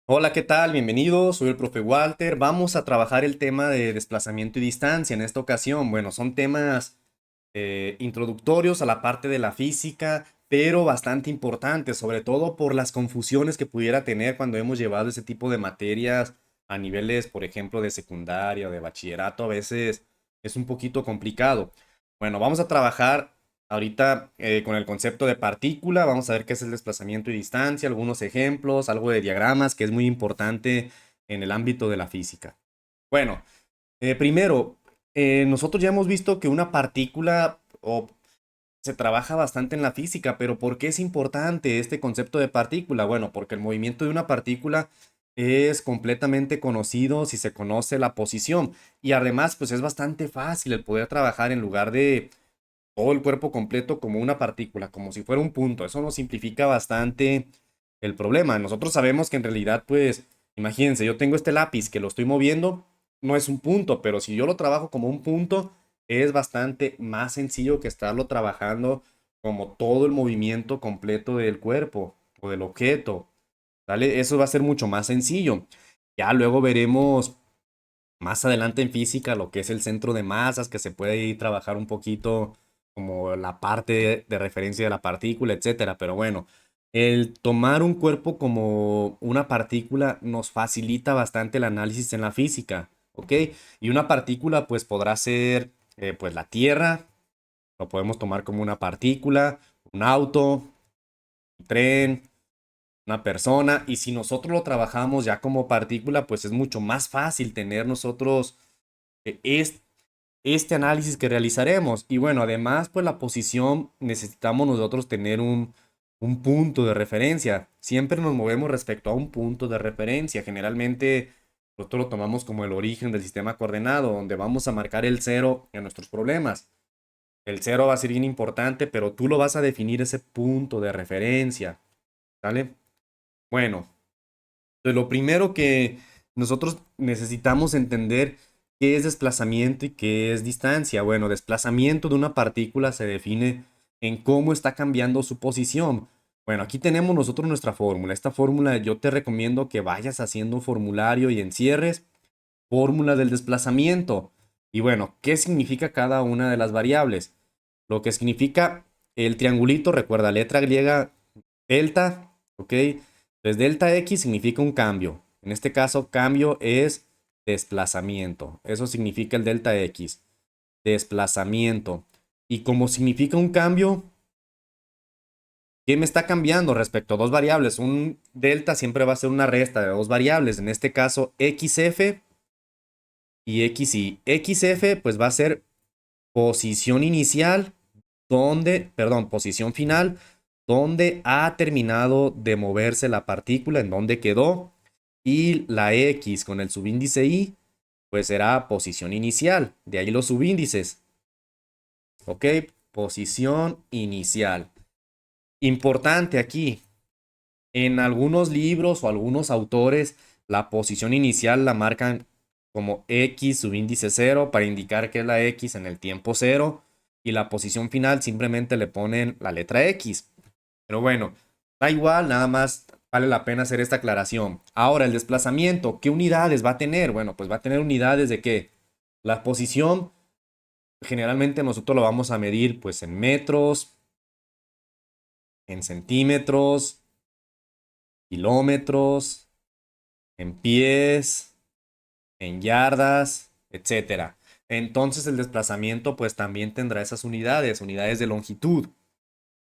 Hola, ¿qué tal? Bienvenidos, soy el profe Walter. Vamos a trabajar el tema de desplazamiento y distancia en esta ocasión. Bueno, son temas introductorios a la parte de la física, pero bastante importantes, sobre todo por las confusiones que pudiera tener cuando hemos llevado ese tipo de materias a niveles, por ejemplo, de secundaria o de bachillerato. A veces es un poquito complicado. Bueno, vamos a trabajar ahorita con el concepto de partícula. Vamos a ver qué es el desplazamiento y distancia, algunos ejemplos, algo de diagramas, que es muy importante en el ámbito de la física. Bueno, primero, nosotros ya hemos visto que una partícula se trabaja bastante en la física, pero ¿por qué es importante este concepto de partícula? Bueno, porque el movimiento de una partícula es completamente conocido si se conoce la posición y además pues es bastante fácil el poder trabajar en lugar de todo el cuerpo completo como una partícula, como si fuera un punto. Eso nos simplifica bastante el problema. Nosotros sabemos que en realidad, pues, imagínense, yo tengo este lápiz que lo estoy moviendo, no es un punto, pero si yo lo trabajo como un punto, es bastante más sencillo que estarlo trabajando como todo el movimiento completo del cuerpo o del objeto. ¿Vale? Eso va a ser mucho más sencillo. Ya luego veremos más adelante en física lo que es el centro de masas, que se puede ir trabajar un poquito como la parte de referencia de la partícula, etcétera. Pero bueno, el tomar un cuerpo como una partícula nos facilita bastante el análisis en la física, ¿ok? Y una partícula pues podrá ser pues la Tierra, lo podemos tomar como una partícula, un auto, un tren, una persona, y si nosotros lo trabajamos ya como partícula, pues es mucho más fácil tener nosotros es este análisis que realizaremos. Y bueno, además, pues la posición necesitamos nosotros tener un punto de referencia. Siempre nos movemos respecto a un punto de referencia. Generalmente nosotros lo tomamos como el origen del sistema coordenado, donde vamos a marcar el cero en nuestros problemas. El cero va a ser bien importante, pero tú lo vas a definir ese punto de referencia. ¿Vale? Bueno, entonces, lo primero que nosotros necesitamos entender qué es desplazamiento y qué es distancia. Bueno, desplazamiento de una partícula se define en cómo está cambiando su posición. Bueno, aquí tenemos nosotros nuestra fórmula. Esta fórmula yo te recomiendo que vayas haciendo un formulario y encierres fórmula del desplazamiento. Y bueno, ¿qué significa cada una de las variables? Lo que significa el triangulito, recuerda, letra griega delta, ¿ok? Entonces delta X significa un cambio. En este caso, cambio es desplazamiento. Eso significa el delta X, desplazamiento. Y como significa un cambio, ¿qué me está cambiando respecto a dos variables? Un delta siempre va a ser una resta de dos variables. En este caso, XF y XY. XF pues va a ser posición inicial posición final, donde ha terminado de moverse la partícula, en donde quedó. Y la X con el subíndice Y, pues será posición inicial. De ahí los subíndices. ¿Ok? Posición inicial. Importante aquí. En algunos libros o algunos autores, la posición inicial la marcan como X subíndice cero para indicar que es la X en el tiempo cero. Y la posición final simplemente le ponen la letra X. Pero bueno, da igual, nada más vale la pena hacer esta aclaración. Ahora, el desplazamiento, ¿qué unidades va a tener? Bueno, pues va a tener unidades de qué. La posición, generalmente nosotros lo vamos a medir pues en metros, en centímetros, kilómetros, en pies, en yardas, etcétera. Entonces el desplazamiento pues también tendrá esas unidades, unidades de longitud.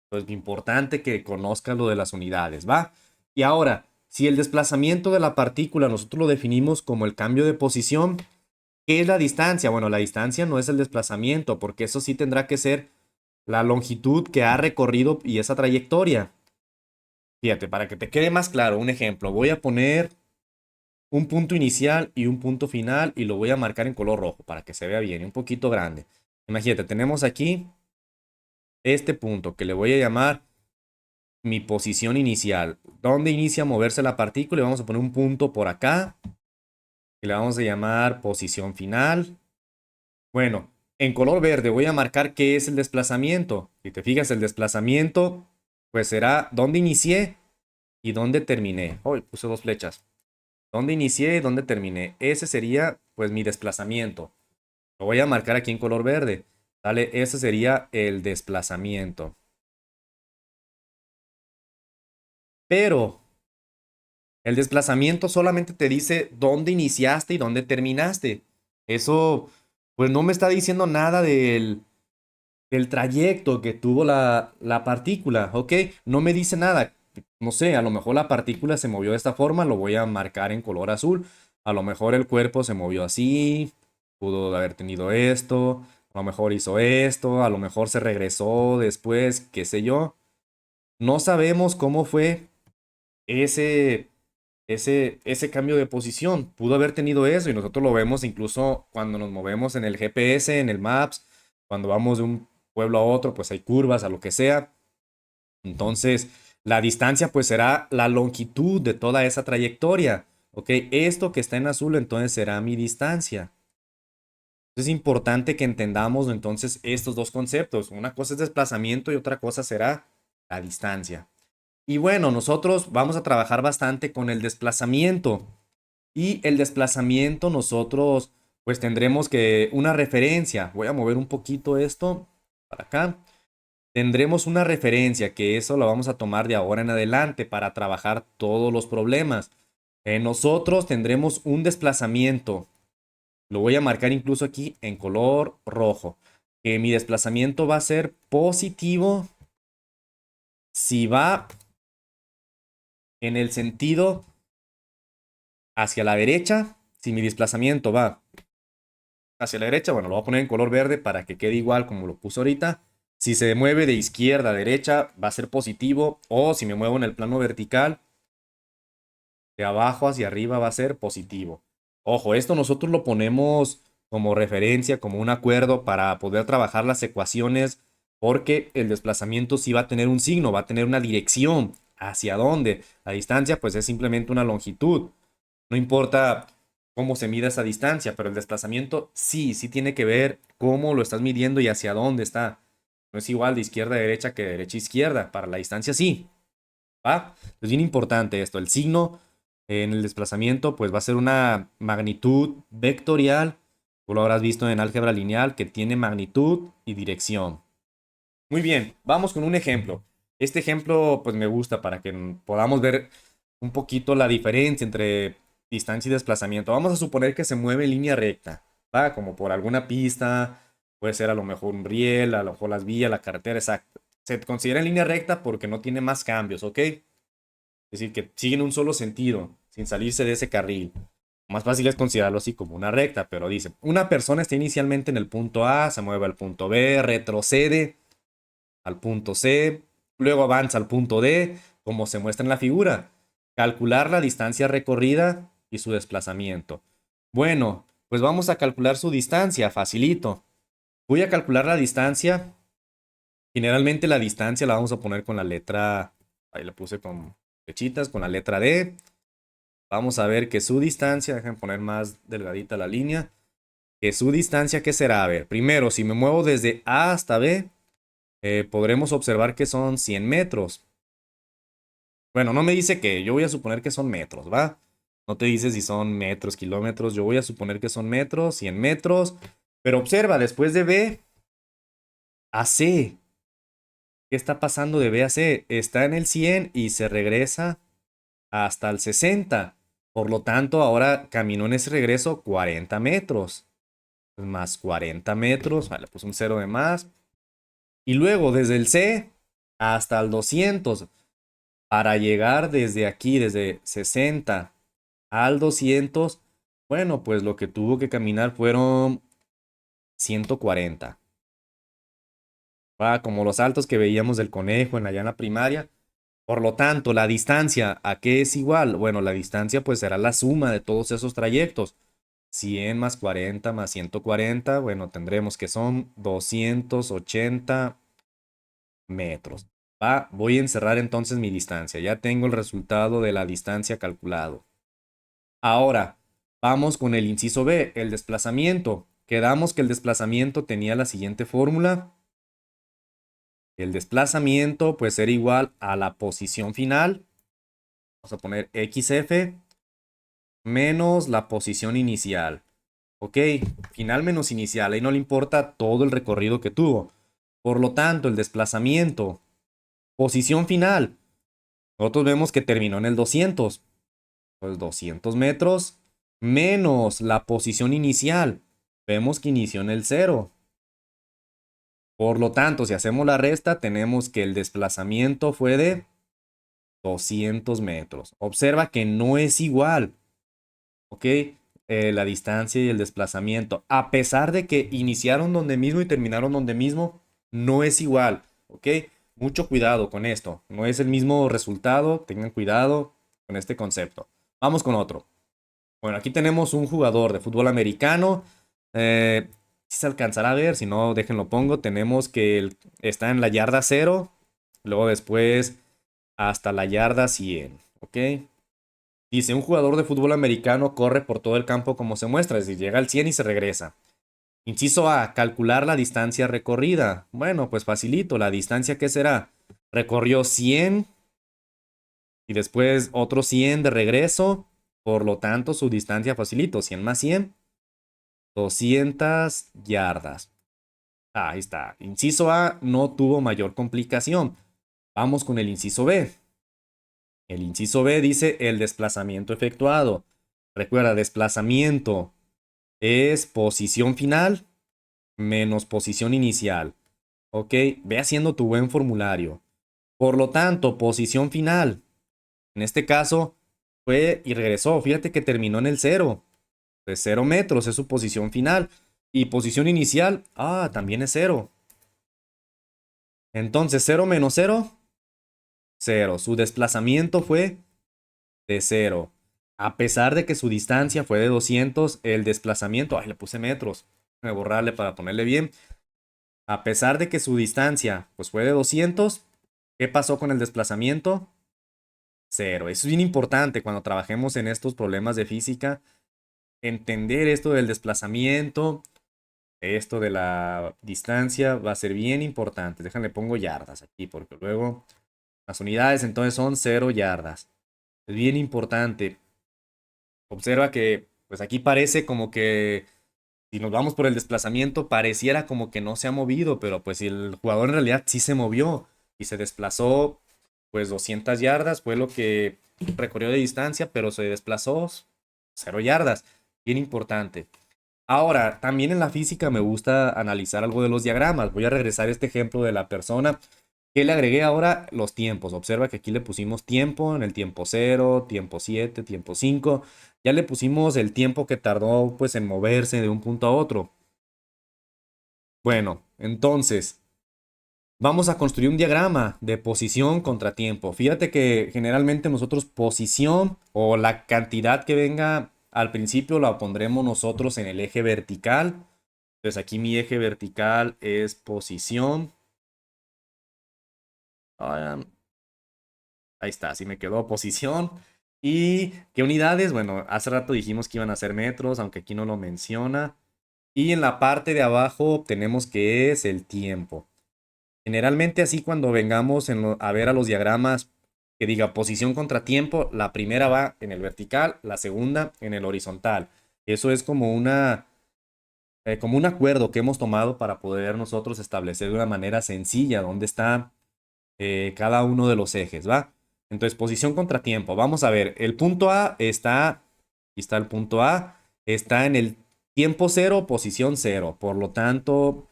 Pues importante que conozcas lo de las unidades, ¿va? Y ahora, si el desplazamiento de la partícula nosotros lo definimos como el cambio de posición, ¿qué es la distancia? Bueno, la distancia no es el desplazamiento, porque eso sí tendrá que ser la longitud que ha recorrido y esa trayectoria. Fíjate, para que te quede más claro, un ejemplo, voy a poner un punto inicial y un punto final y lo voy a marcar en color rojo para que se vea bien y un poquito grande. Imagínate, tenemos aquí este punto que le voy a llamar mi posición inicial. ¿Dónde inicia a moverse la partícula? Y vamos a poner un punto por acá que le vamos a llamar posición final. Bueno, en color verde voy a marcar qué es el desplazamiento. Si te fijas, el desplazamiento pues será dónde inicié y dónde terminé. Hoy puse dos flechas. ¿Dónde inicié y dónde terminé? Ese sería pues mi desplazamiento. Lo voy a marcar aquí en color verde. ¿Sale? Ese sería el desplazamiento. Pero el desplazamiento solamente te dice dónde iniciaste y dónde terminaste. Eso pues no me está diciendo nada del trayecto que tuvo la partícula, ¿ok? No me dice nada. No sé, a lo mejor la partícula se movió de esta forma, lo voy a marcar en color azul. A lo mejor el cuerpo se movió así, pudo haber tenido esto, a lo mejor hizo esto, a lo mejor se regresó después, qué sé yo. No sabemos cómo fue ese, ese cambio de posición. Pudo haber tenido eso y nosotros lo vemos incluso cuando nos movemos en el GPS, en el Maps, cuando vamos de un pueblo a otro, pues hay curvas, a lo que sea. Entonces, la distancia pues será la longitud de toda esa trayectoria. ¿Ok? Esto que está en azul entonces será mi distancia. Es importante que entendamos entonces estos dos conceptos. Una cosa es desplazamiento y otra cosa será la distancia. Y bueno, nosotros vamos a trabajar bastante con el desplazamiento. Y el desplazamiento nosotros pues tendremos que una referencia. Voy a mover un poquito esto para acá. Tendremos una referencia que eso lo vamos a tomar de ahora en adelante para trabajar todos los problemas. Nosotros tendremos un desplazamiento. Lo voy a marcar incluso aquí en color rojo. Que mi desplazamiento va a ser positivo si va en el sentido hacia la derecha. Si mi desplazamiento va hacia la derecha, bueno, lo voy a poner en color verde para que quede igual como lo puse ahorita. Si se mueve de izquierda a derecha, va a ser positivo. O si me muevo en el plano vertical, de abajo hacia arriba va a ser positivo. Ojo, esto nosotros lo ponemos como referencia, como un acuerdo para poder trabajar las ecuaciones, porque el desplazamiento sí va a tener un signo, va a tener una dirección. ¿Hacia dónde? La distancia pues es simplemente una longitud. No importa cómo se mida esa distancia, pero el desplazamiento sí tiene que ver cómo lo estás midiendo y hacia dónde está. No es igual de izquierda a derecha que de derecha a izquierda. Para la distancia sí, ¿va? Es bien importante esto. El signo en el desplazamiento pues va a ser una magnitud vectorial. Tú lo habrás visto en álgebra lineal que tiene magnitud y dirección. Muy bien, vamos con un ejemplo. Este ejemplo pues me gusta para que podamos ver un poquito la diferencia entre distancia y desplazamiento. Vamos a suponer que se mueve en línea recta, ¿va? Como por alguna pista, puede ser a lo mejor un riel, a lo mejor las vías, la carretera, exacto. Se considera en línea recta porque no tiene más cambios, ¿ok? Es decir, que sigue en un solo sentido, sin salirse de ese carril. Más fácil es considerarlo así como una recta, pero dice, una persona está inicialmente en el punto A, se mueve al punto B, retrocede al punto C, luego avanza al punto D, como se muestra en la figura. Calcular la distancia recorrida y su desplazamiento. Bueno, pues vamos a calcular su distancia, facilito. Voy a calcular la distancia. Generalmente la distancia la vamos a poner con la letra, ahí la puse con flechitas, con la letra D. Vamos a ver que su distancia, dejen poner más delgadita la línea, que su distancia, ¿qué será? A ver, primero, si me muevo desde A hasta B, podremos observar que son 100 metros. Bueno, no me dice que, yo voy a suponer que son metros, ¿va? No te dice si son metros, kilómetros, yo voy a suponer que son metros, 100 metros. Pero observa, después de B a C, ¿qué está pasando de B a C? Está en el 100 y se regresa hasta el 60. Por lo tanto, ahora caminó en ese regreso 40 metros. Más 40 metros, vale, pues un cero de más. Y luego desde el C hasta el 200, para llegar desde aquí, desde 60 al 200, bueno, pues lo que tuvo que caminar fueron 140. Va como los saltos que veíamos del conejo allá en la primaria. Por lo tanto, la distancia, ¿a qué es igual? Bueno, la distancia pues será la suma de todos esos trayectos. 100 más 40 más 140, bueno, tendremos que son 280 metros. Va, voy a encerrar entonces mi distancia. Ya tengo el resultado de la distancia calculado. Ahora, vamos con el inciso B, el desplazamiento. Quedamos que el desplazamiento tenía la siguiente fórmula. El desplazamiento pues era igual a la posición final. Vamos a poner XF menos la posición inicial. Ok, final menos inicial. Ahí no le importa todo el recorrido que tuvo. Por lo tanto, el desplazamiento, posición final. Nosotros vemos que terminó en el 200. Pues 200 metros menos la posición inicial. Vemos que inició en el 0. Por lo tanto, si hacemos la resta, tenemos que el desplazamiento fue de 200 metros. Observa que no es igual, ¿ok? La distancia y el desplazamiento. A pesar de que iniciaron donde mismo y terminaron donde mismo, no es igual, ¿ok? Mucho cuidado con esto. No es el mismo resultado. Tengan cuidado con este concepto. Vamos con otro. Bueno, aquí tenemos un jugador de fútbol americano. Si se alcanzará a ver, si no, déjenlo pongo. Tenemos que está en la yarda 0. Luego después hasta la yarda 100. ¿Ok? Dice, un jugador de fútbol americano corre por todo el campo como se muestra. Es decir, llega al 100 y se regresa. Inciso A, calcular la distancia recorrida. Bueno, pues facilito. La distancia, ¿qué será? Recorrió 100 y después otro 100 de regreso. Por lo tanto, su distancia facilito. 100 más 100. 200 yardas. Ahí está. Inciso A no tuvo mayor complicación. Vamos con el inciso B. El inciso B dice el desplazamiento efectuado. Recuerda, desplazamiento es posición final menos posición inicial. ¿Ok? Ve haciendo tu buen formulario. Por lo tanto, posición final. En este caso, fue y regresó. Fíjate que terminó en el 0. Pues 0 metros es su posición final. Y posición inicial, también es 0. Entonces, 0 menos 0, 0. Su desplazamiento fue de 0. A pesar de que su distancia fue de 200, el desplazamiento, le puse metros. Voy a borrarle para ponerle bien. A pesar de que su distancia pues fue de 200, ¿qué pasó con el desplazamiento? 0. Eso es bien importante cuando trabajemos en estos problemas de física. Entender esto del desplazamiento, esto de la distancia va a ser bien importante. Déjenle pongo yardas aquí porque luego las unidades entonces son 0 yardas. Es bien importante. Observa que pues aquí parece como que si nos vamos por el desplazamiento pareciera como que no se ha movido, pero pues si el jugador en realidad sí se movió y se desplazó pues 200 yardas, fue lo que recorrió de distancia, pero se desplazó 0 yardas. Bien importante. Ahora, también en la física me gusta analizar algo de los diagramas. Voy a regresar a este ejemplo de la persona que le agregué ahora los tiempos. Observa que aquí le pusimos tiempo en el tiempo 0, tiempo 7, tiempo 5. Ya le pusimos el tiempo que tardó pues en moverse de un punto a otro. Bueno, entonces vamos a construir un diagrama de posición contra tiempo. Fíjate que generalmente nosotros posición o la cantidad que venga al principio la pondremos nosotros en el eje vertical. Entonces aquí mi eje vertical es posición. Ahí está, así me quedó posición. ¿Y qué unidades? Bueno, hace rato dijimos que iban a ser metros, aunque aquí no lo menciona. Y en la parte de abajo tenemos que es el tiempo. Generalmente así cuando vengamos a ver a los diagramas que diga posición contra tiempo, la primera va en el vertical, la segunda en el horizontal. Eso es como un acuerdo que hemos tomado para poder nosotros establecer de una manera sencilla dónde está cada uno de los ejes, ¿va? Entonces, posición contra tiempo. Vamos a ver, el punto A está, aquí está el punto A, está en el tiempo 0, posición 0. Por lo tanto,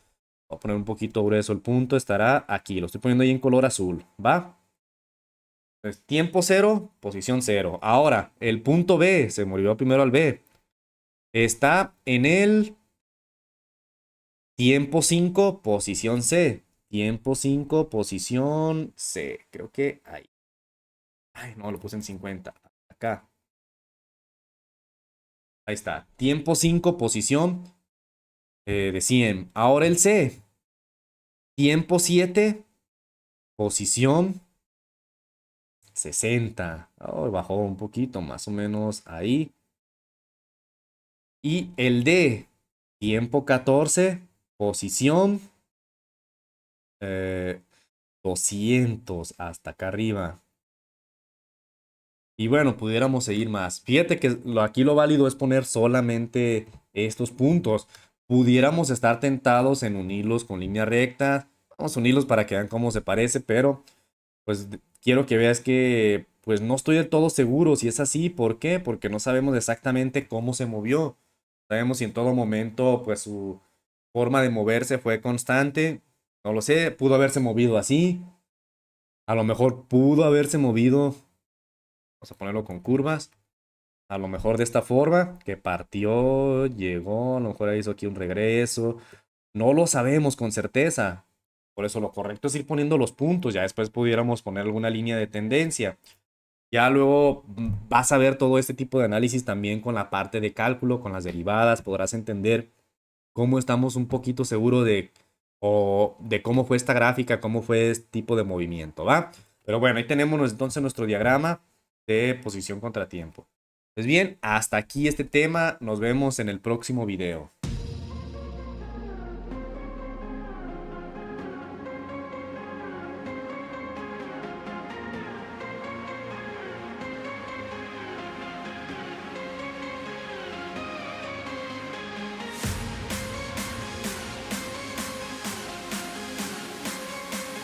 voy a poner un poquito grueso el punto, estará aquí. Lo estoy poniendo ahí en color azul, ¿va? Entonces, tiempo 0, posición 0. Ahora, el punto B, se me olvidó primero al B, está en el tiempo 5, posición C. Tiempo 5, posición C. Creo que ahí. Ay, no, lo puse en 50. Acá. Ahí está. Tiempo 5, posición de 100. Ahora el C. Tiempo 7, posición 60. Oh, bajó un poquito, más o menos ahí. Y el D. Tiempo 14, posición 200. Hasta acá arriba. Y bueno, pudiéramos seguir más. Fíjate que aquí lo válido es poner solamente estos puntos. Pudiéramos estar tentados en unirlos con línea recta. Vamos a unirlos para que vean cómo se parece, pero pues quiero que veas que pues no estoy del todo seguro si es así. ¿Por qué? Porque no sabemos exactamente cómo se movió. Sabemos si en todo momento pues su forma de moverse fue constante. No lo sé, pudo haberse movido así. A lo mejor pudo haberse movido, vamos a ponerlo con curvas. A lo mejor de esta forma, que partió, llegó, a lo mejor hizo aquí un regreso. No lo sabemos con certeza. Por eso lo correcto es ir poniendo los puntos. Ya después pudiéramos poner alguna línea de tendencia. Ya luego vas a ver todo este tipo de análisis también con la parte de cálculo, con las derivadas. Podrás entender cómo estamos un poquito seguros de cómo fue esta gráfica, cómo fue este tipo de movimiento, ¿va? Pero bueno, ahí tenemos entonces nuestro diagrama de posición contratiempo. Pues bien, hasta aquí este tema. Nos vemos en el próximo video.